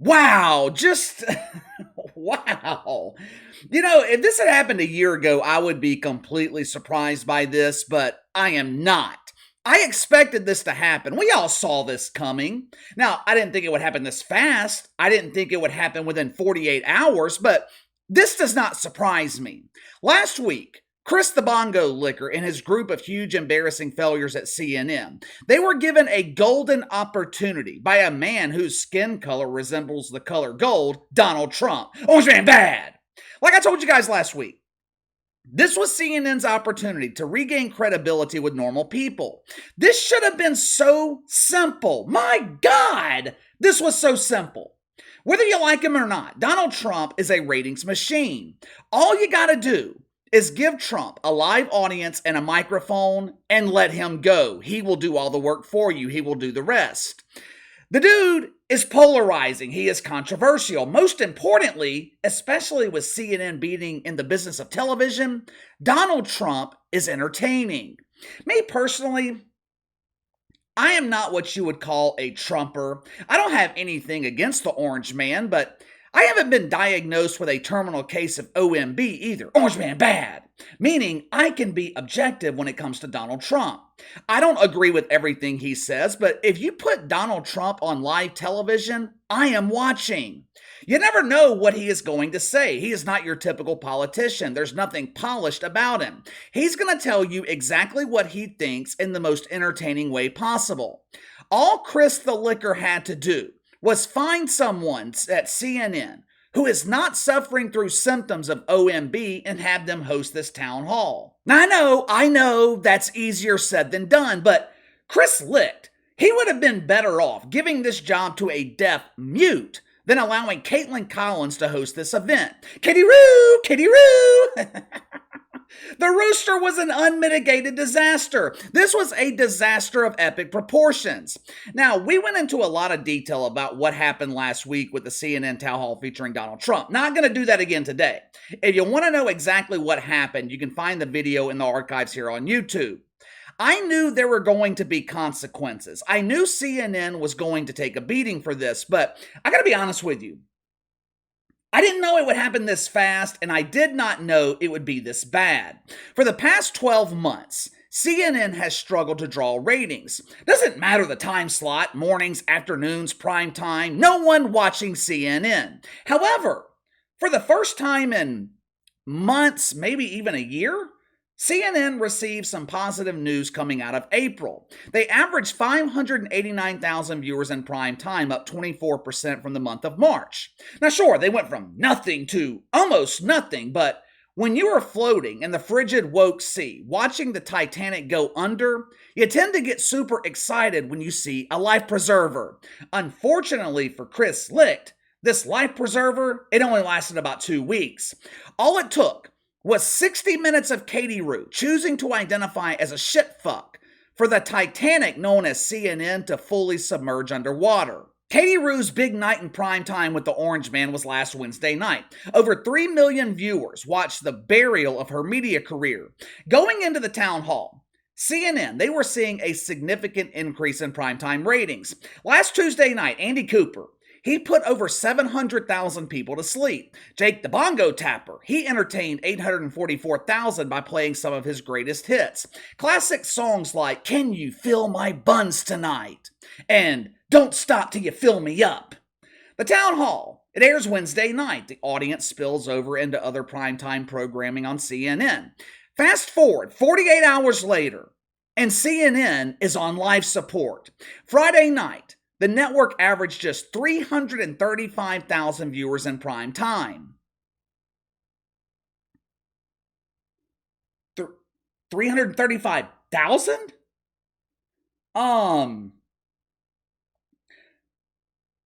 Wow, just wow. If this had happened a year ago, I would be completely surprised by this, but I am not. I expected this to happen. We all saw this coming. Now, I didn't think it would happen this fast. I didn't think it would happen within 48 hours, but this does not surprise me. Last week, Chris the Bongo Licker and his group of huge embarrassing failures at CNN, they were given a golden opportunity by a man whose skin color resembles the color gold, Donald Trump. Orange man bad! Like I told you guys last week, this was CNN's opportunity to regain credibility with normal people. This should have been so simple. My God, this was so simple. Whether you like him or not, Donald Trump is a ratings machine. All you got to do is give Trump a live audience and a microphone and let him go. He will do all the work for you. He will do the rest. The dude is polarizing. He is controversial. Most importantly, especially with CNN being in the business of television, Donald Trump is entertaining. Me personally, I am not what you would call a Trumper. I don't have anything against the orange man, but I haven't been diagnosed with a terminal case of OMB either. Orange man bad. Meaning I can be objective when it comes to Donald Trump. I don't agree with everything he says, but if you put Donald Trump on live television, I am watching. You never know what he is going to say. He is not your typical politician. There's nothing polished about him. He's going to tell you exactly what he thinks in the most entertaining way possible. All Chris the Licker had to do was find someone at CNN who is not suffering through symptoms of OMB and have them host this town hall. Now, I know that's easier said than done, but Chris Licht, he would have been better off giving this job to a deaf mute than allowing Caitlin Collins to host this event. Kitty Roo! Kitty Roo! The rooster was an unmitigated disaster. This was a disaster of epic proportions. Now, we went into a lot of detail about what happened last week with the CNN town hall featuring Donald Trump. Not going to do that again today. If you want to know exactly what happened, you can find the video in the archives here on YouTube. I knew there were going to be consequences. I knew CNN was going to take a beating for this, but I got to be honest with you. I didn't know it would happen this fast, and I did not know it would be this bad. For the past 12 months, CNN has struggled to draw ratings. Doesn't matter the time slot, mornings, afternoons, prime time, no one watching CNN. However, for the first time in months, maybe even a year, CNN received some positive news coming out of April. They averaged 589,000 viewers in prime time, up 24% from the month of March. Now, sure, they went from nothing to almost nothing, but when you are floating in the frigid woke sea, watching the Titanic go under, you tend to get super excited when you see a life preserver. Unfortunately for Chris Licht, this life preserver, it only lasted about 2 weeks. All it took was 60 minutes of Katie Roo choosing to identify as a shitfuck for the Titanic known as CNN to fully submerge underwater. Katie Roo's big night in prime time with the Orange Man was last Wednesday night. Over 3 million viewers watched the burial of her media career. Going into the town hall, CNN, they were seeing a significant increase in primetime ratings. Last Tuesday night, Andy Cooper, he put over 700,000 people to sleep. Jake the Bongo Tapper, he entertained 844,000 by playing some of his greatest hits. Classic songs like Can You Feel My Buns Tonight? And Don't Stop Till You Fill Me Up. The Town Hall, it airs Wednesday night. The audience spills over into other primetime programming on CNN. Fast forward 48 hours later, and CNN is on live support. Friday night, the network averaged just 335,000 viewers in prime time. 335,000? I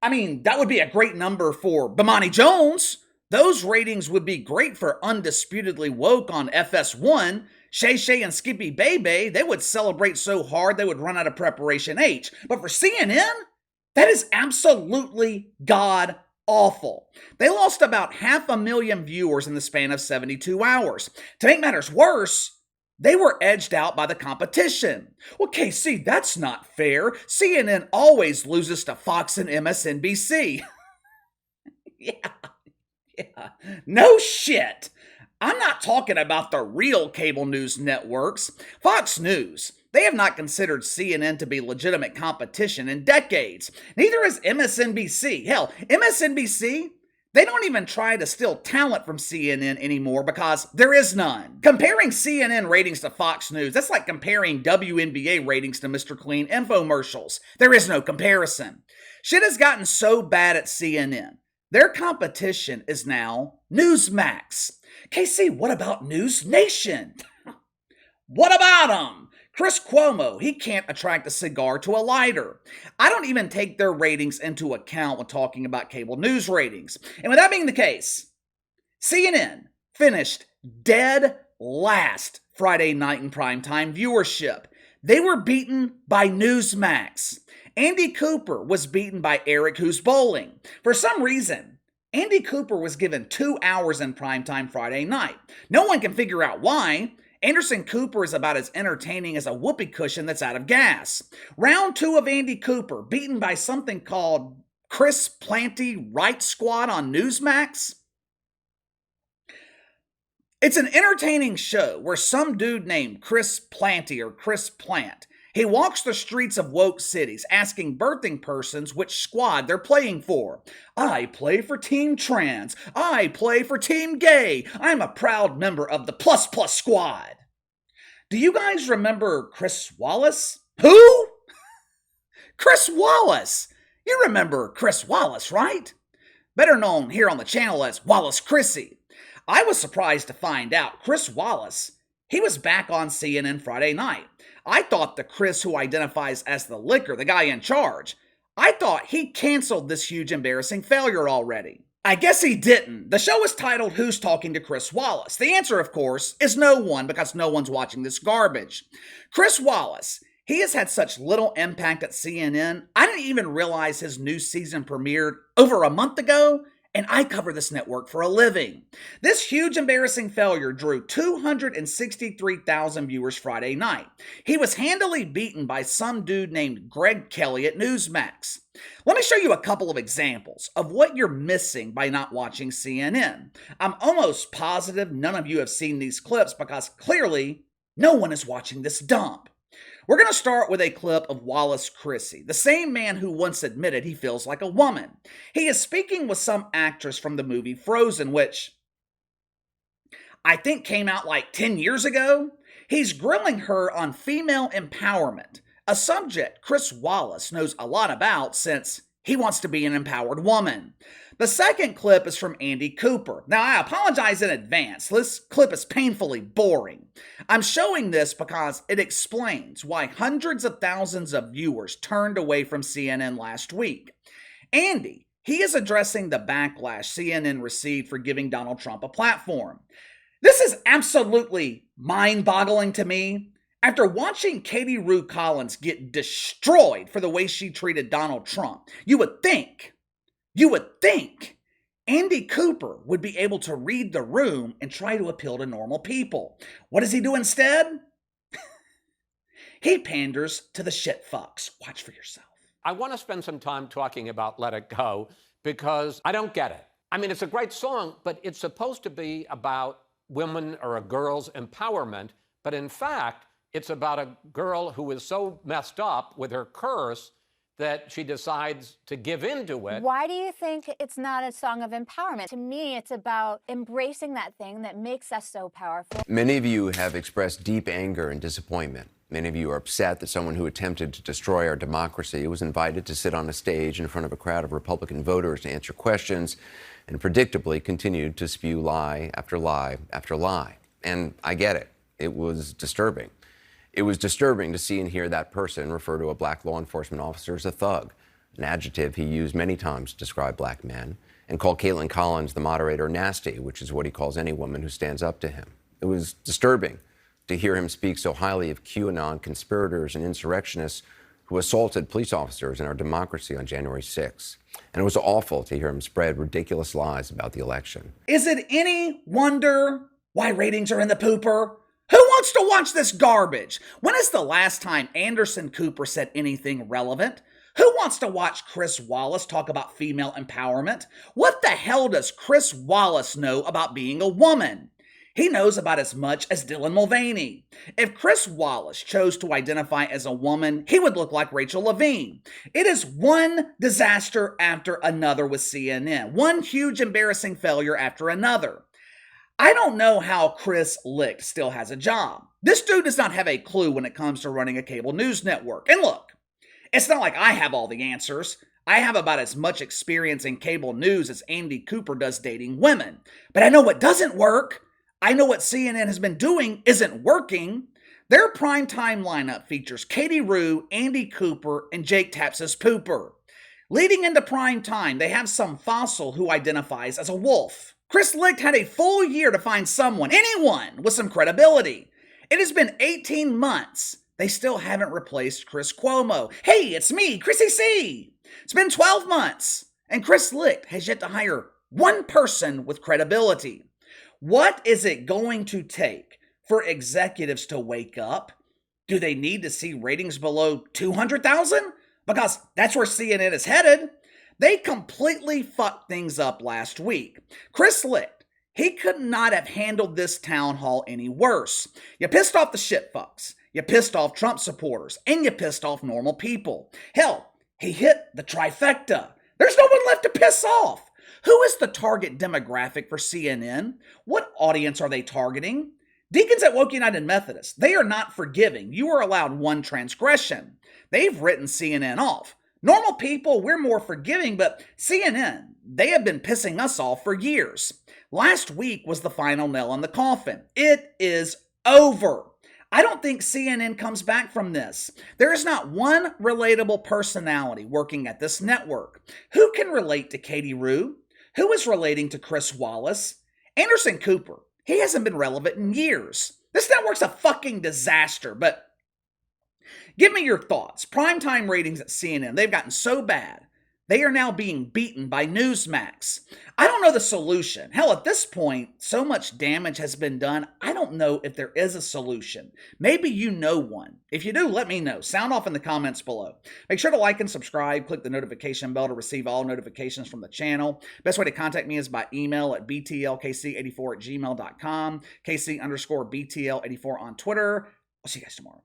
mean, that would be a great number for Bomani Jones. Those ratings would be great for Undisputedly Woke on FS1. Shay Shay and Skippy Bebe, they would celebrate so hard they would run out of Preparation H. But for CNN, that is absolutely god-awful. They lost about 500,000 viewers in the span of 72 hours. To make matters worse, they were edged out by the competition. Well, KC, that's not fair. CNN always loses to Fox and MSNBC. Yeah, yeah. No shit. I'm not talking about the real cable news networks. Fox News. They have not considered CNN to be legitimate competition in decades. Neither has MSNBC. Hell, MSNBC, they don't even try to steal talent from CNN anymore because there is none. Comparing CNN ratings to Fox News, that's like comparing WNBA ratings to Mr. Clean infomercials. There is no comparison. Shit has gotten so bad at CNN. Their competition is now Newsmax. KC, what about News Nation? What about them? Chris Cuomo, he can't attract a cigar to a lighter. I don't even take their ratings into account when talking about cable news ratings. And with that being the case, CNN finished dead last Friday night in primetime viewership. They were beaten by Newsmax. Andy Cooper was beaten by Eric Who's Bowling. For some reason, Andy Cooper was given 2 hours in primetime Friday night. No one can figure out why. Anderson Cooper is about as entertaining as a whoopee cushion that's out of gas. Round 2 of Andy Cooper, beaten by something called Chris Planty Right Squad on Newsmax. It's an entertaining show where some dude named Chris Planty or Chris Plant, he walks the streets of woke cities asking birthing persons which squad they're playing for. I play for Team Trans. I play for Team Gay. I'm a proud member of the Plus Plus Squad. Do you guys remember Chris Wallace? Who? Chris Wallace. You remember Chris Wallace, right? Better known here on the channel as Wallace Chrissy. I was surprised to find out Chris Wallace, he was back on CNN Friday night. I thought the Chris who identifies as the licker, the guy in charge, I thought he canceled this huge embarrassing failure already. I guess he didn't. The show is titled Who's Talking to Chris Wallace? The answer, of course, is no one because no one's watching this garbage. Chris Wallace, he has had such little impact at CNN, I didn't even realize his new season premiered over a month ago, and I cover this network for a living. This huge embarrassing failure drew 263,000 viewers Friday night. He was handily beaten by some dude named Greg Kelly at Newsmax. Let me show you a couple of examples of what you're missing by not watching CNN. I'm almost positive none of you have seen these clips because clearly no one is watching this dump. We're going to start with a clip of Wallace Chrissy, the same man who once admitted he feels like a woman. He is speaking with some actress from the movie Frozen, which I think came out like 10 years ago. He's grilling her on female empowerment, a subject Chris Wallace knows a lot about since he wants to be an empowered woman. The second clip is from Andy Cooper. Now, I apologize in advance. This clip is painfully boring. I'm showing this because it explains why hundreds of thousands of viewers turned away from CNN last week. Andy, he is addressing the backlash CNN received for giving Donald Trump a platform. This is absolutely mind-boggling to me. After watching Katie Rue Collins get destroyed for the way she treated Donald Trump, you would think Andy Cooper would be able to read the room and try to appeal to normal people. What does he do instead? He panders to the shit fucks. Watch for yourself. I want to spend some time talking about Let It Go because I don't get it. I mean, it's a great song, but it's supposed to be about women or a girl's empowerment. But in fact, it's about a girl who is so messed up with her curse that she decides to give into it. Why do you think it's not a song of empowerment? To me, it's about embracing that thing that makes us so powerful. Many of you have expressed deep anger and disappointment. Many of you are upset that someone who attempted to destroy our democracy was invited to sit on a stage in front of a crowd of Republican voters to answer questions and predictably continued to spew lie after lie after lie. And I get it. It was disturbing. It was disturbing to see and hear that person refer to a black law enforcement officer as a thug, an adjective he used many times to describe black men, and call Caitlin Collins, the moderator, nasty, which is what he calls any woman who stands up to him. It was disturbing to hear him speak so highly of QAnon conspirators and insurrectionists who assaulted police officers in our democracy on January 6th. And it was awful to hear him spread ridiculous lies about the election. Is it any wonder why ratings are in the pooper? Who wants to watch this garbage? When is the last time Anderson Cooper said anything relevant? Who wants to watch Chris Wallace talk about female empowerment? What the hell does Chris Wallace know about being a woman? He knows about as much as Dylan Mulvaney. If Chris Wallace chose to identify as a woman, he would look like Rachel Levine. It is one disaster after another with CNN, one huge embarrassing failure after another. I don't know how Chris Licht still has a job. This dude does not have a clue when it comes to running a cable news network. And look, it's not like I have all the answers. I have about as much experience in cable news as Andy Cooper does dating women. But I know what doesn't work. I know what CNN has been doing isn't working. Their primetime lineup features Katie Rue, Andy Cooper, and Jake Taps's Pooper. Leading into primetime, they have some fossil who identifies as a wolf. Chris Licht had a full year to find someone, anyone, with some credibility. It has been 18 months. They still haven't replaced Chris Cuomo. Hey, it's me, Chrissy C. It's been 12 months, and Chris Licht has yet to hire one person with credibility. What is it going to take for executives to wake up? Do they need to see ratings below 200,000? Because that's where CNN is headed. They completely fucked things up last week. Chris Licht, he could not have handled this town hall any worse. You pissed off the shit fucks. You pissed off Trump supporters. And you pissed off normal people. Hell, he hit the trifecta. There's no one left to piss off. Who is the target demographic for CNN? What audience are they targeting? Deacons at Woke United Methodist, they are not forgiving. You are allowed one transgression. They've written CNN off. Normal people, we're more forgiving, but CNN, they have been pissing us off for years. Last week was the final nail in the coffin. It is over. I don't think CNN comes back from this. There is not one relatable personality working at this network. Who can relate to Katie Rue? Who is relating to Chris Wallace? Anderson Cooper. He hasn't been relevant in years. This network's a fucking disaster, but give me your thoughts. Primetime ratings at CNN, they've gotten so bad. They are now being beaten by Newsmax. I don't know the solution. Hell, at this point, so much damage has been done, I don't know if there is a solution. Maybe you know one. If you do, let me know. Sound off in the comments below. Make sure to like and subscribe. Click the notification bell to receive all notifications from the channel. Best way to contact me is by email at btlkc84@gmail.com, KC_BTL84 on Twitter. I'll see you guys tomorrow.